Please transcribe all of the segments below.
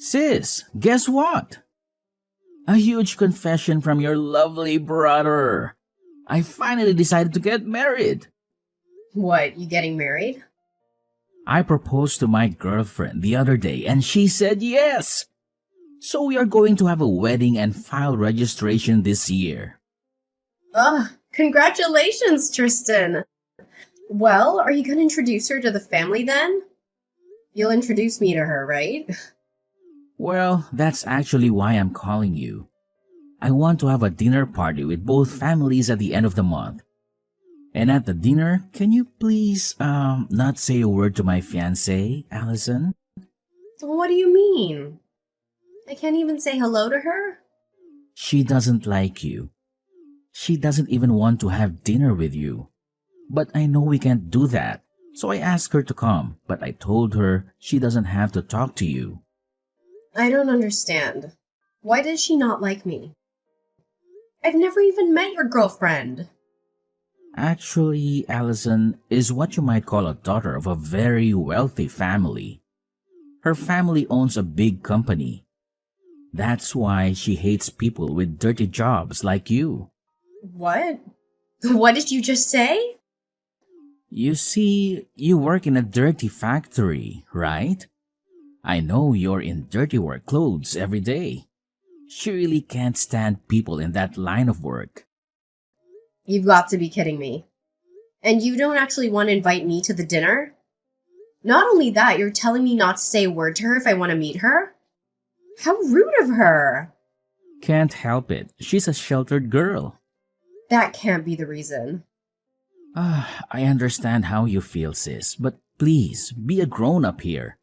Sis, guess what? A huge confession from your lovely brother. I finally decided to get married. What, you getting married? I proposed to my girlfriend the other day and she said yes. So we are going to have a wedding and file registration this year. Congratulations, Tristan. Well, are you going to introduce her to the family then? You'll introduce me to her, right? Well, that's actually why I'm calling you. I want to have a dinner party with both families at the end of the month. And at the dinner, can you please, not say a word to my fiancée, Allison? What do you mean? I can't even say hello to her? She doesn't like you. She doesn't even want to have dinner with you. But I know we can't do that. So I asked her to come, but I told her she doesn't have to talk to you. I don't understand. Why does she not like me? I've never even met your girlfriend. Actually, Allison is what you might call a daughter of a very wealthy family. Her family owns a big company. That's why she hates people with dirty jobs like you. What? What did you just say? You see, you work in a dirty factory, right? I know you're in dirty work clothes every day. She really can't stand people in that line of work. You've got to be kidding me. And you don't actually want to invite me to the dinner? Not only that, you're telling me not to say a word to her if I want to meet her? How rude of her! Can't help it. She's a sheltered girl. That can't be the reason. I understand how you feel, sis, but please, be a grown-up here.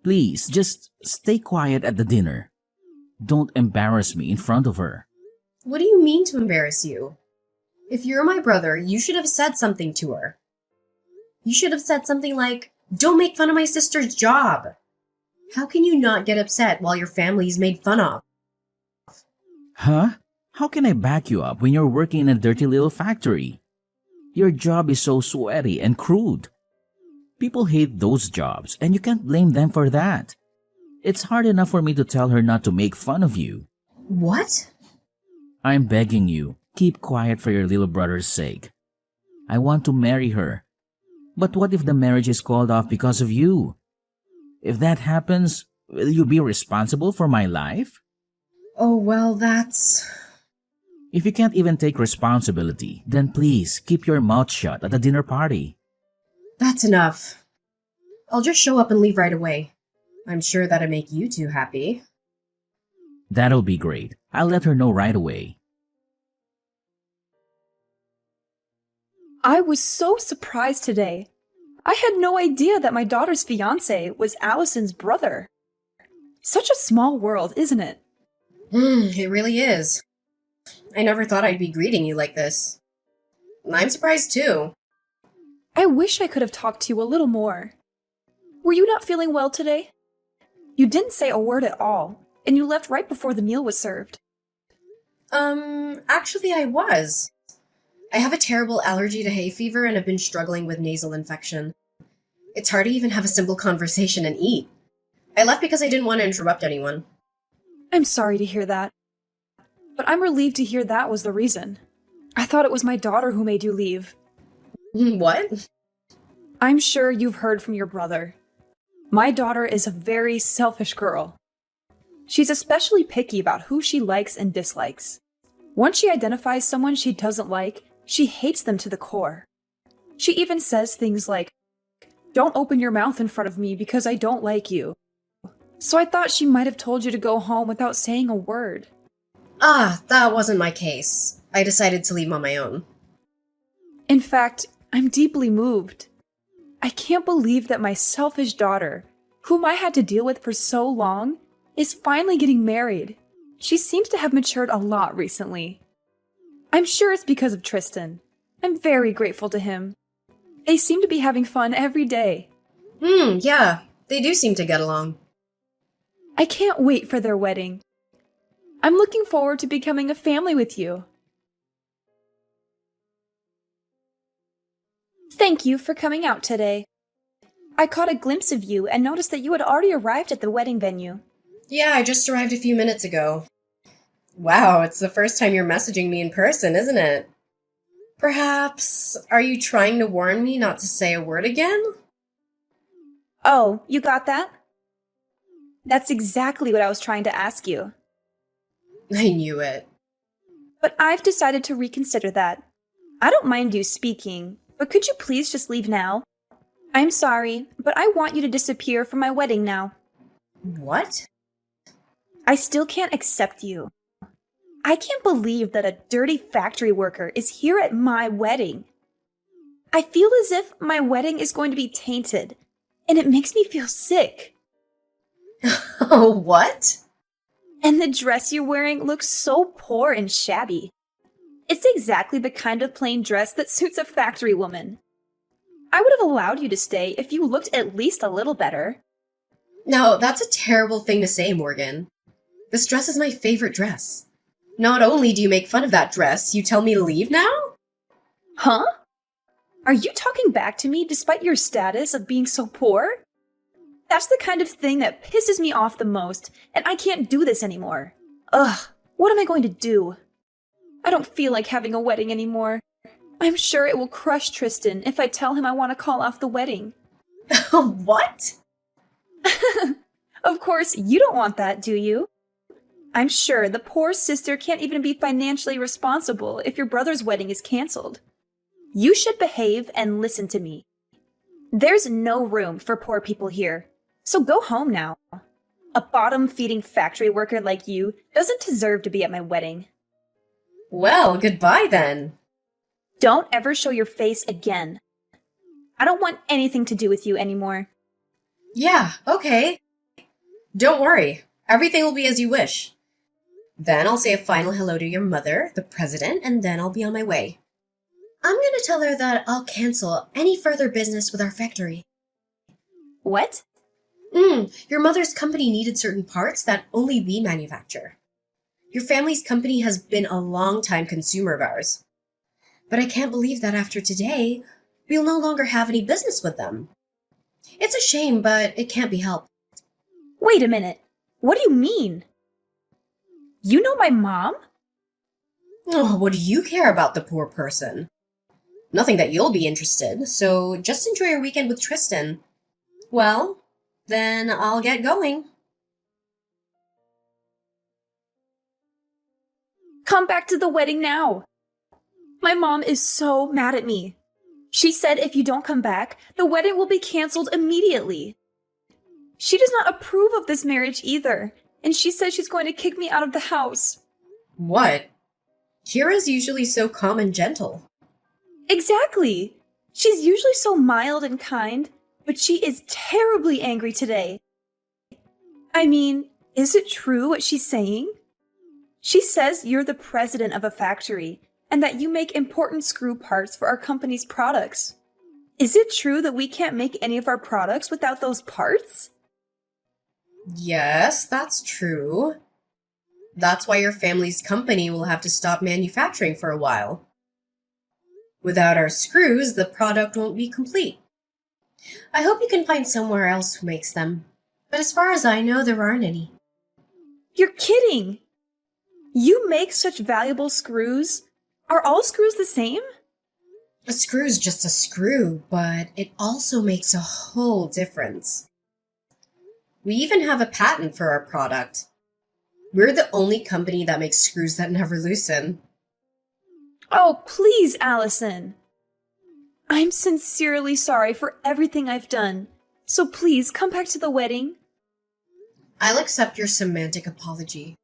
Please, just stay quiet at the dinner. Don't embarrass me in front of her. What do you mean to embarrass you? If you're my brother, you should have said something to her. You should have said something like, "Don't make fun of my sister's job." How can you not get upset while your family's made fun of? Huh? How can I back you up when you're working in a dirty little factory? Your job is so sweaty and crude. People hate those jobs, and you can't blame them for that. It's hard enough for me to tell her not to make fun of you. What? I'm begging you, keep quiet for your little brother's sake. I want to marry her. But what if the marriage is called off because of you? If that happens, will you be responsible for my life? Oh, well, that's... If you can't even take responsibility, then please keep your mouth shut at the dinner party. That's enough. I'll just show up and leave right away. I'm sure that'll make you two happy. That'll be great. I'll let her know right away. I was so surprised today. I had no idea that my daughter's fiancé was Allison's brother. Such a small world, isn't it? It really is. I never thought I'd be greeting you like this. I'm surprised too. I wish I could have talked to you a little more. Were you not feeling well today? You didn't say a word at all, and you left right before the meal was served. Actually I was. I have a terrible allergy to hay fever and have been struggling with nasal infection. It's hard to even have a simple conversation and eat. I left because I didn't want to interrupt anyone. I'm sorry to hear that. But I'm relieved to hear that was the reason. I thought it was my daughter who made you leave. What? I'm sure you've heard from your brother. My daughter is a very selfish girl. She's especially picky about who she likes and dislikes. Once she identifies someone she doesn't like, she hates them to the core. She even says things like, "Don't open your mouth in front of me because I don't like you." So I thought she might have told you to go home without saying a word. That wasn't my case. I decided to leave on my own. In fact, I'm deeply moved. I can't believe that my selfish daughter, whom I had to deal with for so long, is finally getting married. She seems to have matured a lot recently. I'm sure it's because of Tristan. I'm very grateful to him. They seem to be having fun every day. Yeah, they do seem to get along. I can't wait for their wedding. I'm looking forward to becoming a family with you. Thank you for coming out today. I caught a glimpse of you and noticed that you had already arrived at the wedding venue. Yeah, I just arrived a few minutes ago. Wow, it's the first time you're messaging me in person, isn't it? Perhaps, are you trying to warn me not to say a word again? Oh, you got that? That's exactly what I was trying to ask you. I knew it. But I've decided to reconsider that. I don't mind you speaking, but could you please just leave now? I'm sorry, but I want you to disappear from my wedding now. What? I still can't accept you. I can't believe that a dirty factory worker is here at my wedding. I feel as if my wedding is going to be tainted, and it makes me feel sick. Oh, what? And the dress you're wearing looks so poor and shabby. It's exactly the kind of plain dress that suits a factory woman. I would have allowed you to stay if you looked at least a little better. No, that's a terrible thing to say, Morgan. This dress is my favorite dress. Not only do you make fun of that dress, you tell me to leave now? Huh? Are you talking back to me despite your status of being so poor? That's the kind of thing that pisses me off the most, and I can't do this anymore. Ugh, what am I going to do? I don't feel like having a wedding anymore. I'm sure it will crush Tristan if I tell him I want to call off the wedding. What? Of course, you don't want that, do you? I'm sure the poor sister can't even be financially responsible if your brother's wedding is canceled. You should behave and listen to me. There's no room for poor people here, so go home now. A bottom-feeding factory worker like you doesn't deserve to be at my wedding. Well, goodbye then. Don't ever show your face again. I don't want anything to do with you anymore. Yeah, okay. Don't worry. Everything will be as you wish. Then I'll say a final hello to your mother, the president, and then I'll be on my way. I'm gonna tell her that I'll cancel any further business with our factory. What? Your mother's company needed certain parts that only we manufacture. Your family's company has been a long-time consumer of ours. But I can't believe that after today, we'll no longer have any business with them. It's a shame, but it can't be helped. Wait a minute. What do you mean? You know my mom? Oh, what do you care about the poor person? Nothing that you'll be interested, so just enjoy your weekend with Tristan. Well, then I'll get going. Come back to the wedding now. My mom is so mad at me. She said if you don't come back, the wedding will be canceled immediately. She does not approve of this marriage either, and she says she's going to kick me out of the house. What? Kira's usually so calm and gentle. Exactly. She's usually so mild and kind, but she is terribly angry today. I mean, is it true what she's saying? She says you're the president of a factory and that you make important screw parts for our company's products. Is it true that we can't make any of our products without those parts? Yes, that's true. That's why your family's company will have to stop manufacturing for a while. Without our screws, the product won't be complete. I hope you can find somewhere else who makes them. But as far as I know, there aren't any. You're kidding! You make such valuable screws? Are all screws the same? A screw's just a screw, but it also makes a whole difference. We even have a patent for our product. We're the only company that makes screws that never loosen. Oh, please, Allison. I'm sincerely sorry for everything I've done, so please come back to the wedding. I'll accept your semantic apology.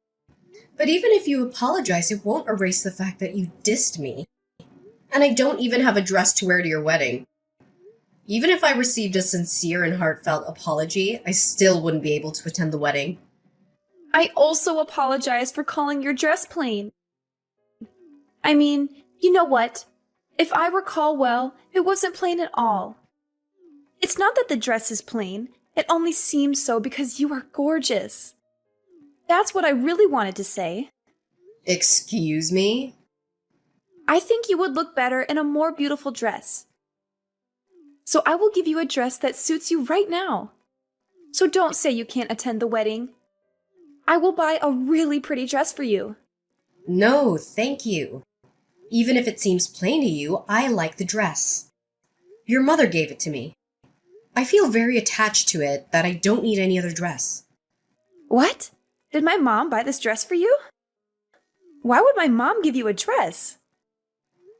But even if you apologize, it won't erase the fact that you dissed me. And I don't even have a dress to wear to your wedding. Even if I received a sincere and heartfelt apology, I still wouldn't be able to attend the wedding. I also apologize for calling your dress plain. I mean, you know what? If I recall well, it wasn't plain at all. It's not that the dress is plain, it only seems so because you are gorgeous. That's what I really wanted to say. Excuse me? I think you would look better in a more beautiful dress. So I will give you a dress that suits you right now. So don't say you can't attend the wedding. I will buy a really pretty dress for you. No, thank you. Even if it seems plain to you, I like the dress. Your mother gave it to me. I feel very attached to it that I don't need any other dress. What? Did my mom buy this dress for you? Why would my mom give you a dress?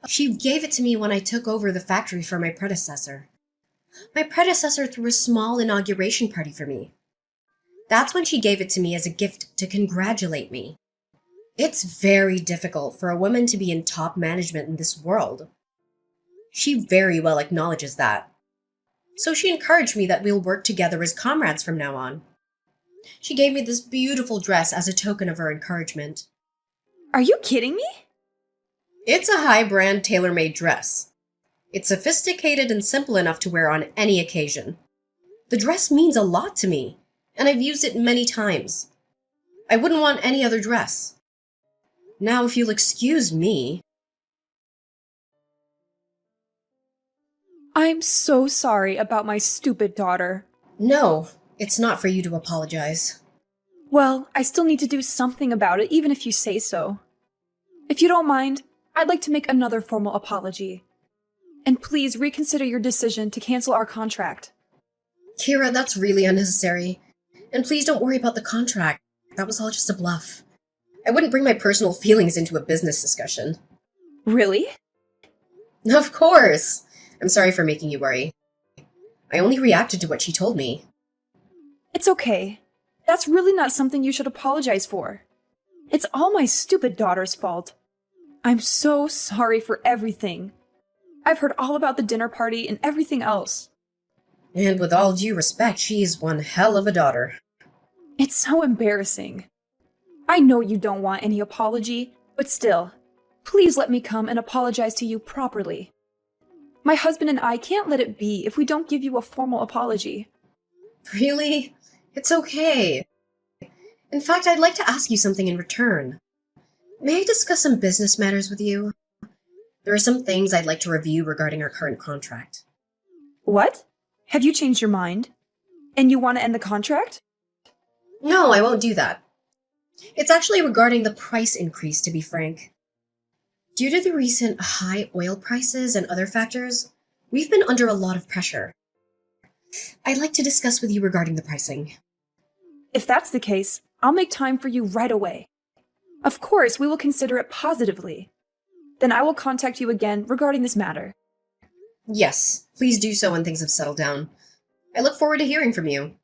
She gave it to me when I took over the factory for my predecessor. My predecessor threw a small inauguration party for me. That's when she gave it to me as a gift to congratulate me. It's very difficult for a woman to be in top management in this world. She very well acknowledges that. So she encouraged me that we'll work together as comrades from now on. She gave me this beautiful dress as a token of her encouragement. Are you kidding me? It's a high-brand tailor-made dress. It's sophisticated and simple enough to wear on any occasion. The dress means a lot to me, and I've used it many times. I wouldn't want any other dress. Now, if you'll excuse me... I'm so sorry about my stupid daughter. No, it's not for you to apologize. Well, I still need to do something about it, even if you say so. If you don't mind, I'd like to make another formal apology. And please reconsider your decision to cancel our contract. Kira, that's really unnecessary. And please don't worry about the contract. That was all just a bluff. I wouldn't bring my personal feelings into a business discussion. Really? Of course! I'm sorry for making you worry. I only reacted to what she told me. It's okay. That's really not something you should apologize for. It's all my stupid daughter's fault. I'm so sorry for everything. I've heard all about the dinner party and everything else. And with all due respect, she's one hell of a daughter. It's so embarrassing. I know you don't want any apology, but still, please let me come and apologize to you properly. My husband and I can't let it be if we don't give you a formal apology. Really? It's okay. In fact, I'd like to ask you something in return. May I discuss some business matters with you? There are some things I'd like to review regarding our current contract. What? Have you changed your mind? And you want to end the contract? No, I won't do that. It's actually regarding the price increase, to be frank. Due to the recent high oil prices and other factors, we've been under a lot of pressure. I'd like to discuss with you regarding the pricing. If that's the case, I'll make time for you right away. Of course, we will consider it positively. Then I will contact you again regarding this matter. Yes, please do so when things have settled down. I look forward to hearing from you.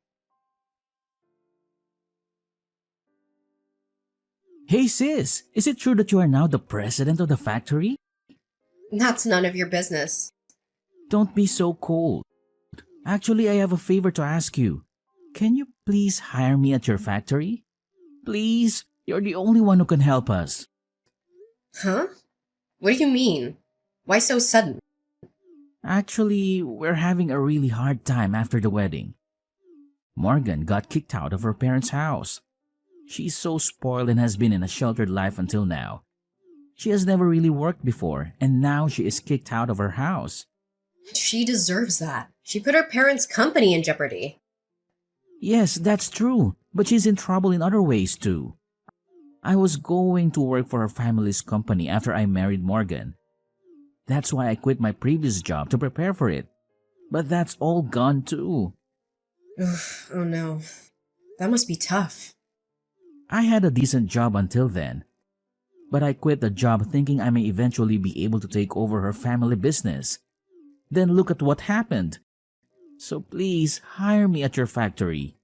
Hey sis, is it true that you are now the president of the factory? That's none of your business. Don't be so cold. Actually, I have a favor to ask you. Can you please hire me at your factory? Please, you're the only one who can help us. Huh? What do you mean? Why so sudden? Actually, we're having a really hard time after the wedding. Morgan got kicked out of her parents' house. She's so spoiled and has been in a sheltered life until now. She has never really worked before, and now she is kicked out of her house. She deserves that. She put her parents' company in jeopardy. Yes, that's true, but she's in trouble in other ways too. I was going to work for her family's company after I married Morgan. That's why I quit my previous job to prepare for it. But that's all gone too. Oh no. That must be tough. I had a decent job until then. But I quit the job thinking I may eventually be able to take over her family business. Then look at what happened. So please hire me at your factory.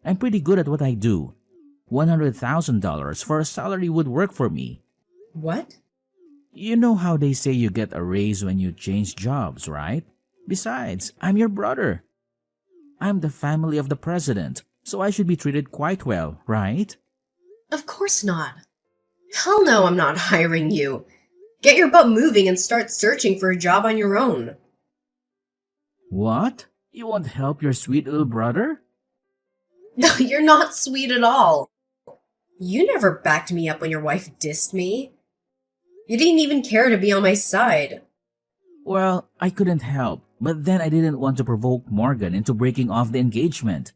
I'm pretty good at what I do. $100,000 for a salary would work for me. What? You know how they say you get a raise when you change jobs, right? Besides, I'm your brother. I'm the family of the president, so I should be treated quite well, right? Of course not. Hell no, I'm not hiring you. Get your butt moving and start searching for a job on your own. What? You won't help your sweet little brother? No, you're not sweet at all. You never backed me up when your wife dissed me. You didn't even care to be on my side. Well, I couldn't help, but then I didn't want to provoke Morgan into breaking off the engagement.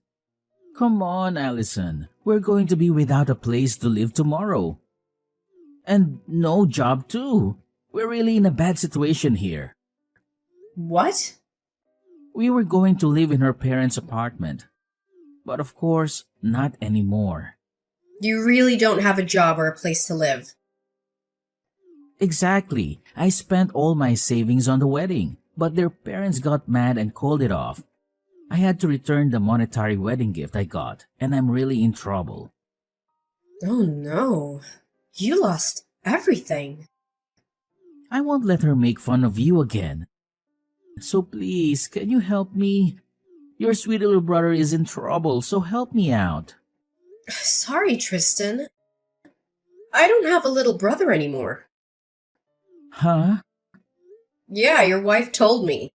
Come on, Allison. We're going to be without a place to live tomorrow. And no job, too. We're really in a bad situation here. What? We were going to live in her parents' apartment. But of course, not anymore. You really don't have a job or a place to live. Exactly. I spent all my savings on the wedding, but their parents got mad and called it off. I had to return the monetary wedding gift I got, and I'm really in trouble. Oh no. You lost everything. I won't let her make fun of you again. So please, can you help me? Your sweet little brother is in trouble, so help me out. Sorry, Tristan. I don't have a little brother anymore. Huh? Yeah, your wife told me.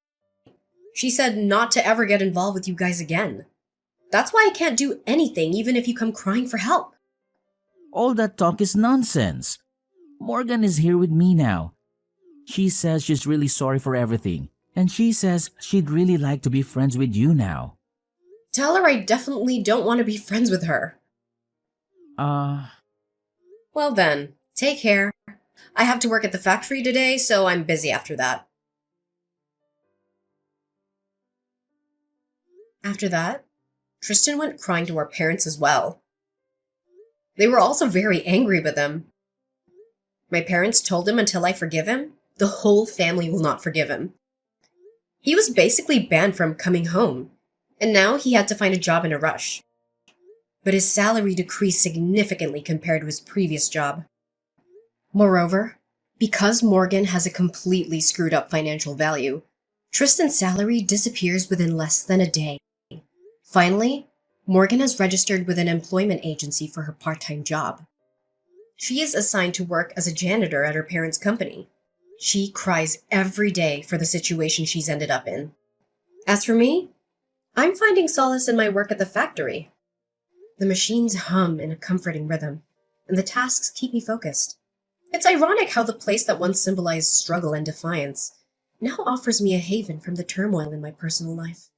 She said not to ever get involved with you guys again. That's why I can't do anything even if you come crying for help. All that talk is nonsense. Morgan is here with me now. She says she's really sorry for everything, and she says she'd really like to be friends with you now. Tell her I definitely don't want to be friends with her. Well then, take care. I have to work at the factory today, so I'm busy after that. After that, Tristan went crying to our parents as well. They were also very angry with him. My parents told him until I forgive him, the whole family will not forgive him. He was basically banned from coming home, and now he had to find a job in a rush. But his salary decreased significantly compared to his previous job. Moreover, because Morgan has a completely screwed up financial value, Tristan's salary disappears within less than a day. Finally, Morgan has registered with an employment agency for her part-time job. She is assigned to work as a janitor at her parents' company. She cries every day for the situation she's ended up in. As for me, I'm finding solace in my work at the factory. The machines hum in a comforting rhythm, and the tasks keep me focused. It's ironic how the place that once symbolized struggle and defiance now offers me a haven from the turmoil in my personal life.